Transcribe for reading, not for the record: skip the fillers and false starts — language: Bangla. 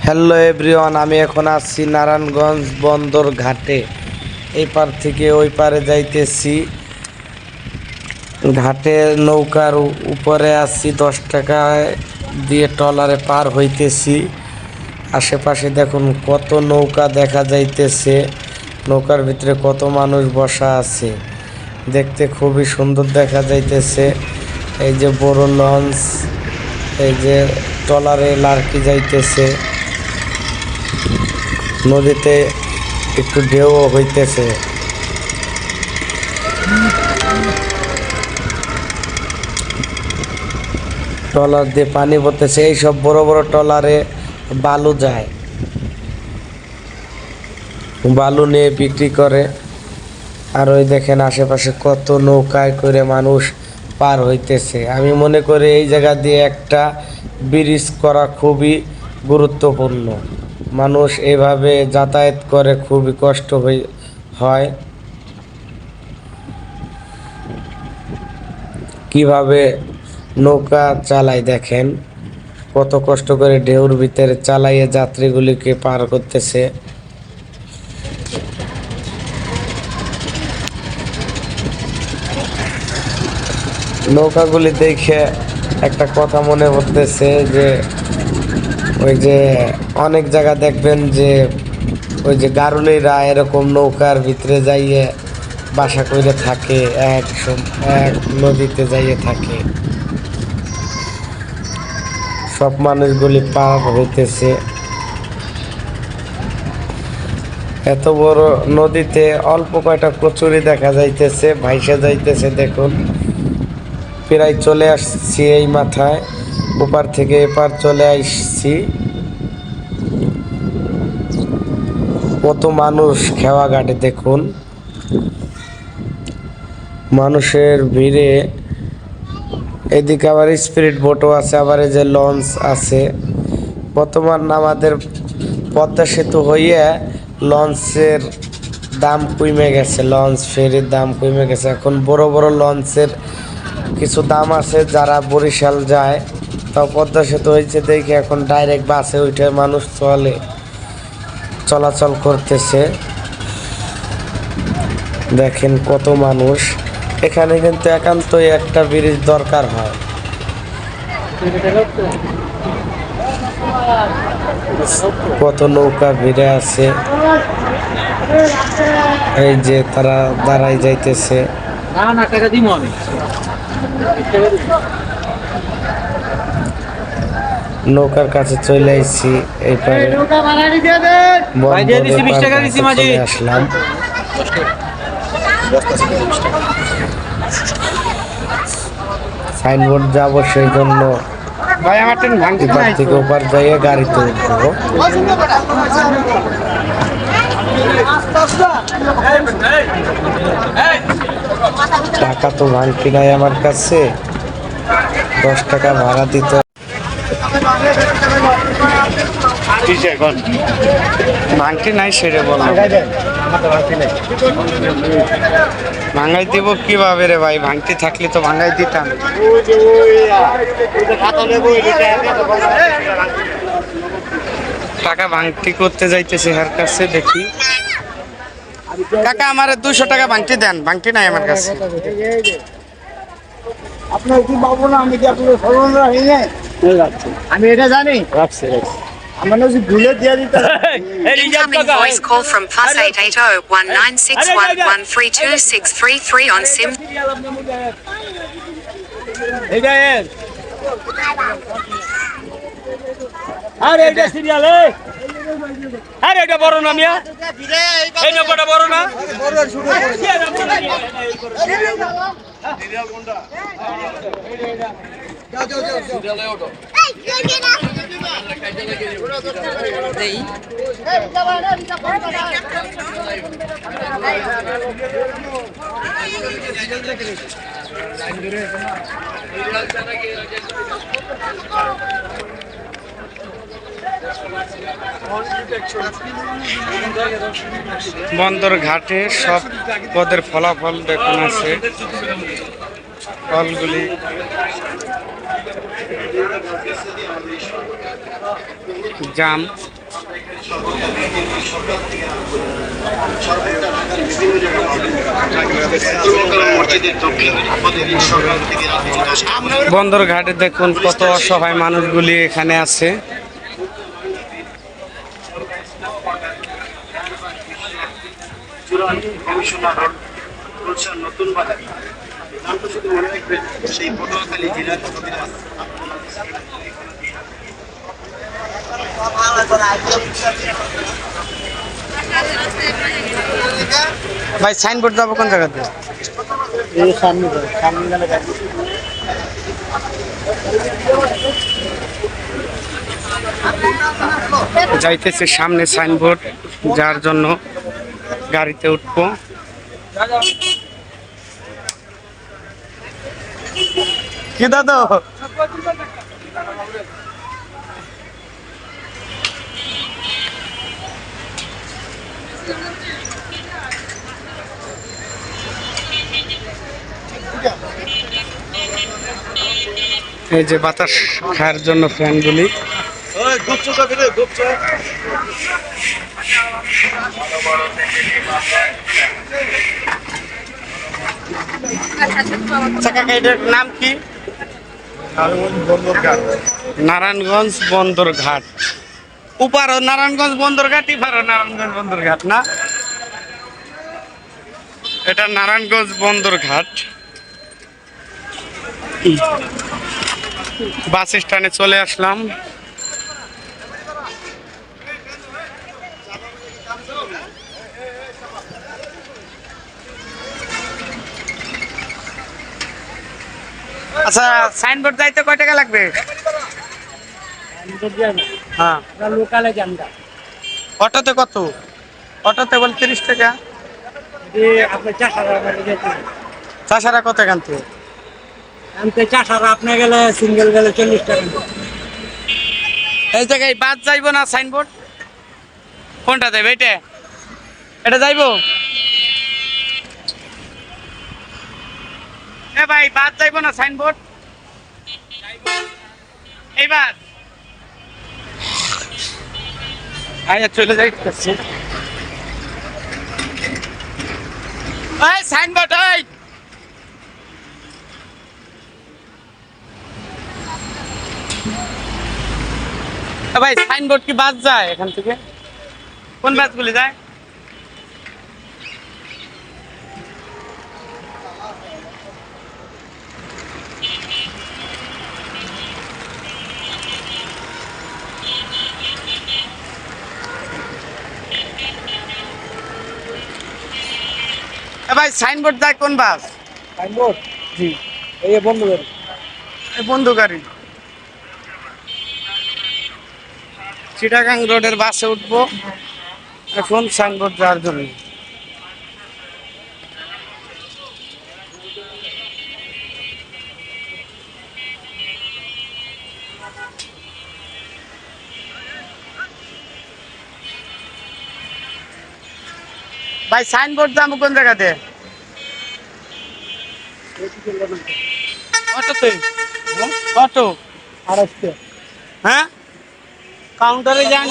হ্যালো এভরিওয়ান, আমি এখন আসছি নারায়ণগঞ্জ বন্দর ঘাটে। এই পার থেকে ওই পারে যাইতেছি। ঘাটে নৌকার উপরে আসছি, 10 টাকায় দিয়ে ট্রলারে পার হইতেছি। আশেপাশে দেখুন কত নৌকা দেখা যাইতেছে, নৌকার ভিতরে কত মানুষ বসা আছে, দেখতে খুবই সুন্দর দেখা যাইতেছে। এই যে বড় লঞ্চ, এই যে ট্রলারে লার্কি যাইতেছে, নদীতে একটু ঢেউ হইতেছে। ট্রলার দিয়ে পানি পড়তেছে। এইসব বড় বড় ট্রলারে বালু যায়, বালু নিয়ে বিক্রি করে। আর ওই দেখেন আশেপাশে কত নৌকায় করে মানুষ পার হইতেছে। আমি মনে করি এই জায়গা দিয়ে একটা ব্রিজ করা খুবই গুরুত্বপূর্ণ। মানুষ এভাবে যাতায়াত করে খুবই কষ্ট হয়। কিভাবে নৌকা চালায় দেখেন, কত কষ্ট করে ঢেউর ভিতরে চালাইয়ে যাত্রীগুলিকে পার করতেছে। নৌকাগুলি দেখে একটা কথা মনে পড়তেছে যে ওই যে অনেক জায়গা দেখবেন যে ওই যে গারুলিরা এরকম নৌকার ভিতরে যাইয়ে বাসা করে থাকে, এক নদীতে যাইয়ে থাকে। সব মানুষগুলি পার হইতেছে। এত বড় নদীতে অল্প কয়টা কচুরি দেখা যাইতেছে, ভাইসা যাইতেছে। দেখুন প্রায় চলে আসছি এই মাথায়, ওপার থেকে এপার চলে আসছি। কত মানুষ খেওয়া ঘাটে দেখুন, মানুষের ভিড়ে। এদিকে আবার স্পিরিট বোটও আছে, আবার এই যে লঞ্চ আছে। বর্তমান আমাদের পদ্মা সেতু হইয়ে লঞ্চের দাম কমে গেছে, লঞ্চ ফেরির দাম কমে গেছে। এখন বড় বড় লঞ্চের কিছু দাম আছে, যারা বরিশাল যায়। তাও পদ্মা সেতু হয়েছে দেখে এখন ডাইরেক্ট বাসে উঠে মানুষ চলাচল করতেছে। দেখেন কত মানুষ। এখানে কিন্তু একান্তই একটা ব্রিজ দরকার হয়। কত নৌকা ভিড়ে আছে, এই যে তারা দাঁড়াই যাইতেছে। নৌকার কাছে চলে আসছি, এই পারে আসলাম। সাইনবোর্ড যাবো, সেই জন্য এপার থেকে ওপার যাইয়ে গাড়িতে উঠবো। টাকা তো ভাঙতি নাই আমার কাছে, 10 টাকা ভাড়া দিতে। ভাঙতি নাই সেরে বললাম, ভাঙাই দিব কিভাবে রে ভাই? ভাঙতি থাকলে তো ভাঙাই দিতাম। টাকা ভাঙতি করতে যাইতেছে হার কাছে, দেখি। কাকা আমার 200 টাকা ভাঙতি দেন, ভাঙতি নাই আমার কাছে। আপনার কি পাবো না? আমি কি আপনার ফলন আমি এটা জানি, রাখছি আমার যদি ভুলে দিয়ে দিতে। Incoming voice call from +880-1961132633 on SIM. আরে এটা সিরিয়াল, আরে এটা বড় না মিয়া, এই নৌকাটা বড় না। বন্দর ঘাটে সব পদের ফলাফল দেখুন আছে, ফলগুলি জাম। বন্দরঘাটে দেখুন কত অসহায় মানুষগুলি এখানে আছে। নতুন বাজার নামটা শুধু মনে রাখবেন, সেই পটুয়াখালী জেলার ভাই সাইনবোর্ড যাবো কোন জায়গাতে? এই সামনে সামনে গেলে যাইতেছে সামনে সাইনবোর্ড, যার জন্য গাড়িতে উঠবো। কি দাদা এই যে বাতাস খাওয়ার জন্য ফ্যানগুলি। এটার নাম কি? নারায়ণগঞ্জ বন্দরঘাট। উপারও নারায়ণগঞ্জ বন্দরঘাট, এপারও নারায়ণগঞ্জ বন্দরঘাট না? এটা নারায়ণগঞ্জ বন্দরঘাট। বাস স্ট্যান্ডে চলে আসলাম। আচ্ছা, সাইনবোর্ড যাইতে কয় টাকা লাগবে? হ্যাঁ, লোকালে জানটা অটোতে কত? অটোতে বল 30 টাকা। আপনার চাষারা চাষারা কত এখান থেকে? আনতে চাষারা আপনি গেলে সিঙ্গেল গেলে 40 টাকা। এই জায়গায় বাদ যাইবো না সাইনবোর্ড? কোনটা যাইবে? এটা এটা যাইবো? এ ভাই, বাদ যাইবো না সাইনবোর্ড? এইবার আয়া চলে যাইতেছে। এই সাইনবোর্ড, এই ভাই সাইনবোর্ড কি বাস যায় এখান থেকে? কোন বাসগুলি যায়? ভাই সাইনবোর্ড যায় কোন বাস? সাইনবোর্ড জি, এই বন্ধ গাড়ি। এই বন্ধু গাড়ি। চিটাগাং রোডের বাসে উঠবো এখন সাইনবোর্ড যাওয়ার জন্য। ভাই সাইনবোর্ড যাবো কোন জায়গাতে? অটোতে? অটো 28 হ্যাঁ, কাউন্টারে যান।